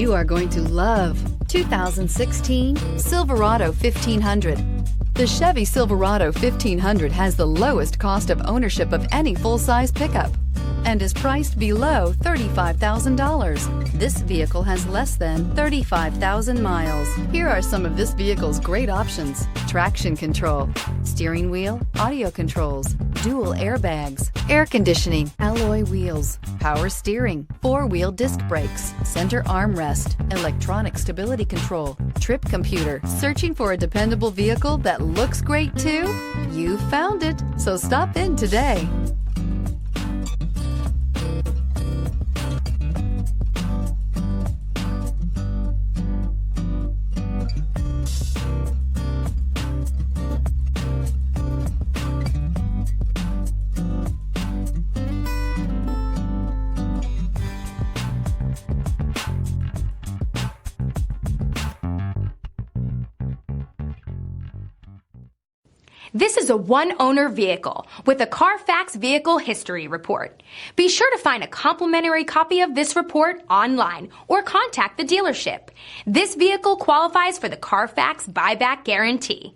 You are going to love 2016 Silverado 1500. The Chevy Silverado 1500 has the lowest cost of ownership of any full-size pickup and is priced below $35,000. This vehicle has less than 35,000 miles. Here are some of this vehicle's great options: traction control, steering wheel audio controls, dual airbags, air conditioning, alloy wheels, power steering, four-wheel disc brakes, center armrest, electronic stability control, trip computer. Searching for a dependable vehicle that looks great too? You found it, so stop in today. This is a one-owner vehicle with a Carfax Vehicle History Report. Be sure to find a complimentary copy of this report online or contact the dealership. This vehicle qualifies for the Carfax Buyback Guarantee.